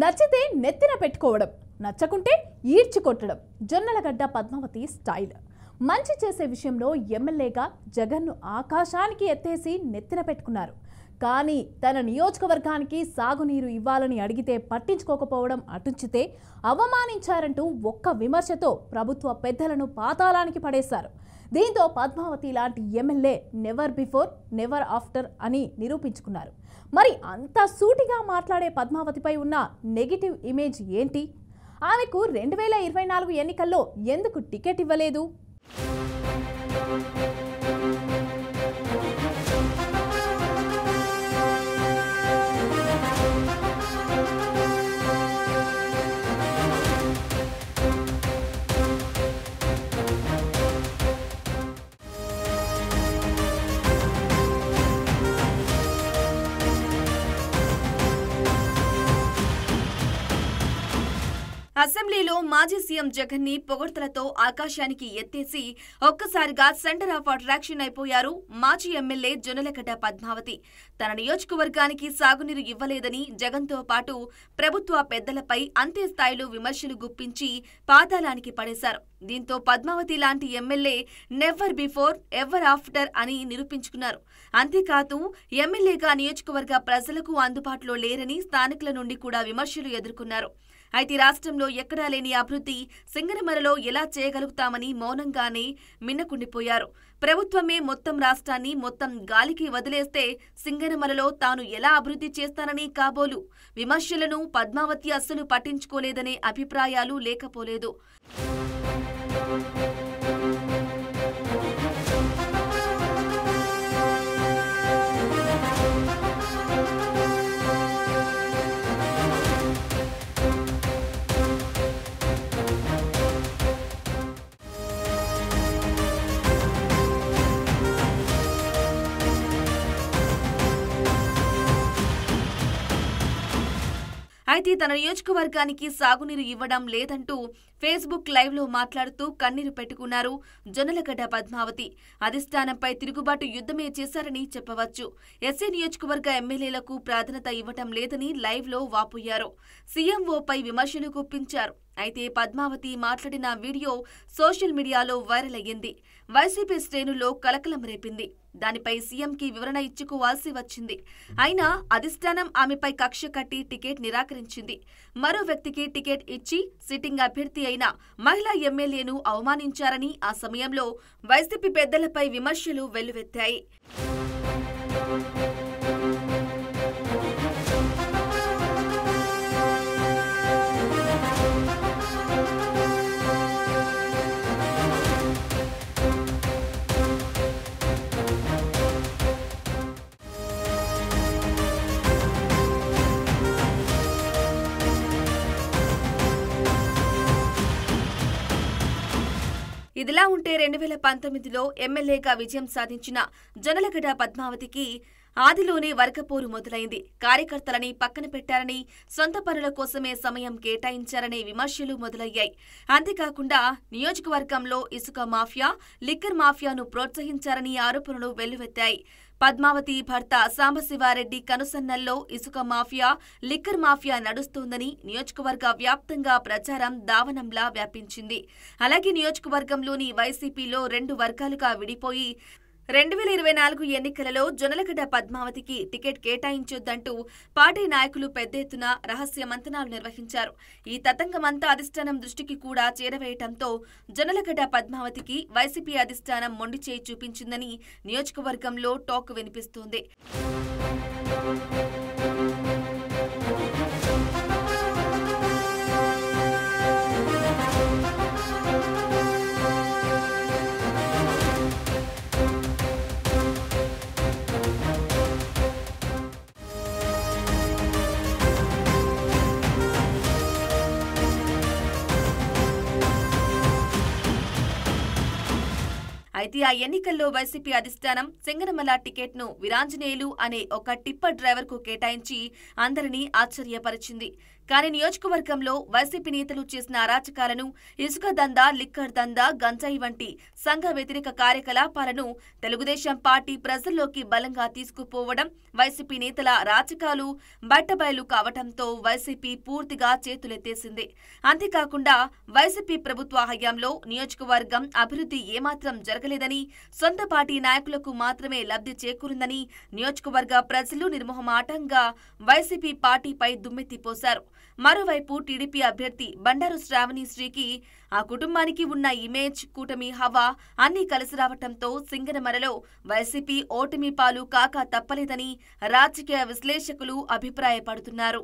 నచ్చితే నెత్తిన పెట్టుకోవడం, నచ్చకుంటే ఈడ్చికొట్టడం జొన్నలగడ్డ పద్మావతి స్టైల్. మంచి చేసే విషయంలో ఎమ్మెల్యేగా జగన్ను ఆకాశానికి ఎత్తేసి నెత్తిన పెట్టుకున్నారు. కానీ తన నియోజకవర్గానికి సాగునీరు ఇవ్వాలని అడిగితే పట్టించుకోకపోవడం అటుంచితే అవమానించారంటూ ఒక్క విమర్శతో ప్రభుత్వ పెద్దలను పాతాళానికి పడేశారు. దీంతో పద్మావతి లాంటి MLA never before never after అని నిరూపించుకున్నారు. మరి అంత సూటిగా మాట్లాడే పద్మావతిపై ఉన్న నెగిటివ్ ఇమేజ్ ఏంటి? ఆమెకు 2024 ఎన్నికల్లో ఎందుకు టికెట్ ఇవ్వలేదు? అసెంబ్లీలో మాజీ సీఎం జగన్ ని పొగడ్తలతో ఆకాశానికి ఎత్తేసి ఒక్కసారిగా సెంటర్ ఆఫ్ అట్రాక్షన్ అయిపోయారు మాజీ ఎమ్మెల్యే జొన్నలగడ్డ పద్మావతి. తన నియోజకవర్గానికి సాగునీరు ఇవ్వలేదని జగన్ తో పాటు ప్రభుత్వ పెద్దలపై అంతే స్థాయిలో విమర్శలు గుప్పించి పాతాళానికి పడేశారు. దీంతో పద్మావతి లాంటి MLA never before ever after అని నిరూపించుకున్నారు. అంతేకాదు ఎమ్మెల్యేగా నియోజకవర్గ ప్రజలకు అందుబాటులో లేరని స్థానికుల నుండి కూడా విమర్శలు ఎదుర్కొన్నారు. అయితే రాష్ట్రంలో ఎక్కడా లేని అభివృద్ధి సింగనమలలో ఎలా చేయగలుగుతామని మౌనంగానే మిన్నకుండిపోయారు. ప్రభుత్వమే మొత్తం రాష్ట్రాన్ని మొత్తం గాలికి వదిలేస్తే సింగనమలలో తాను ఎలా అభివృద్ధి చేస్తానని కాబోలు. విమర్శలను పద్మావతి అస్సలు పట్టించుకోలేదనే అభిప్రాయాలు లేకపోలేదు. అయితే తన నియోజకవర్గానికి సాగునీరు ఇవ్వడం లేదంటూ ఫేస్బుక్ లైవ్ లో మాట్లాడుతూ కన్నీరు పెట్టుకున్నారు జొన్నలగడ్డ పద్మావతి. అధిష్టానంపై తిరుగుబాటు యుద్ధమే చేశారని చెప్పవచ్చు. ఎస్సీ నియోజకవర్గ ఎమ్మెల్యేలకు ప్రాధాన్యత ఇవ్వటం లేదని లైవ్ లో వాపోయారు. సీఎంఓపై విమర్శలు గుప్పించారు. అయితే పద్మావతి మాట్లాడిన వీడియో సోషల్ మీడియాలో వైరల్ అయ్యింది. వైసీపీ శ్రేణుల్లో కలకలం రేపింది. దానిపై సీఎంకి వివరణ ఇచ్చుకోవాల్సి వచ్చింది. అయినా అధిష్టానం ఆమెపై కక్ష కట్టి టికెట్ నిరాకరించింది. మరో వ్యక్తికి టికెట్ ఇచ్చి సిట్టింగ్ అభ్యర్థి అయిన మహిళా ఎమ్మెల్యేను అవమానించారని ఆ సమయంలో వైసీపీ పెద్దలపై విమర్శలు వెల్లువెత్తాయి. ఇదిలా ఉంటే 2019లో ఎమ్మెల్యేగా విజయం సాధించిన జొన్నలగడ్డ పద్మావతికి ఆదిలోనే వర్గపోరు మొదలైంది. కార్యకర్తలని పక్కన పెట్టారని, సొంత పనుల కోసమే సమయం కేటాయించారనే విమర్శలు మొదలయ్యాయి. అంతేకాకుండా నియోజకవర్గంలో ఇసుక మాఫియా, లిక్కర్ మాఫియాను ప్రోత్సహించారని ఆరోపణలు వెల్లువెత్తాయి. పద్మావతి భర్త సాంబశివారెడ్డి కనుసన్నల్లో ఇసుక మాఫియా, లిక్కర్ మాఫియా నడుస్తోందని నియోజకవర్గ వ్యాప్తంగా ప్రచారం దావనంలా వ్యాపించింది. అలాగే నియోజకవర్గంలోని వైసీపీలో 2 వర్గాలుగా విడిపోయి 2024 ఎన్నికలలో జొన్నలగడ్డ పద్మావతికి టికెట్ కేటాయించొద్దంటూ పార్టీ నాయకులు పెద్ద ఎత్తున రహస్య మంతనాలు నిర్వహించారు. ఈ తతంగమంతా అధిష్టానం దృష్టికి కూడా చేరవేయటంతో జొన్నలగడ్డ పద్మావతికి వైసీపీ అధిష్టానం మొండి చేయి చూపించిందని నియోజకవర్గంలో టాక్ వినిపిస్తోంది. అయితే ఆ ఎన్నికల్లో వైసీపీ అధిష్టానం సింగనమల టికెట్ను వీరాంజనేయులు అనే ఒక టిప్పర్ డ్రైవర్కు కేటాయించి అందరినీ ఆశ్చర్యపరిచింది. కానీ నియోజకవర్గంలో వైసీపీ నేతలు చేసిన అరాచకాలను, ఇసుక దందా, లిక్కర్ దందా, గంజాయి వంటి సంఘ వ్యతిరేక కార్యకలాపాలను తెలుగుదేశం పార్టీ ప్రజల్లోకి బలంగా తీసుకుపోవడం, వైసీపీ నేతల రాజకాలు బట్టబయలు కావడంతో వైసీపీ పూర్తిగా చేతులెత్తేసింది. అంతేకాకుండా వైసీపీ ప్రభుత్వ హయాంలో నియోజకవర్గం అభివృద్ధి ఏమాత్రం జరగలేదని, సొంత పార్టీ నాయకులకు మాత్రమే లబ్ధి చేకూరిందని నియోజకవర్గ ప్రజలు నిర్మోహమాటంగా వైసీపీ పార్టీపై దుమ్మెత్తిపోశారు. మరోవైపు టీడీపీ అభ్యర్థి బండారు శ్రావణిశ్రీకి ఆ కుటుంబానికి ఉన్న ఇమేజ్, కూటమి హవా అన్నీ కలిసి రావటంతో సింగనమలలో వైసీపీ ఓటమి పాలు కాక తప్పలేదని రాజకీయ విశ్లేషకులు అభిప్రాయపడుతున్నారు.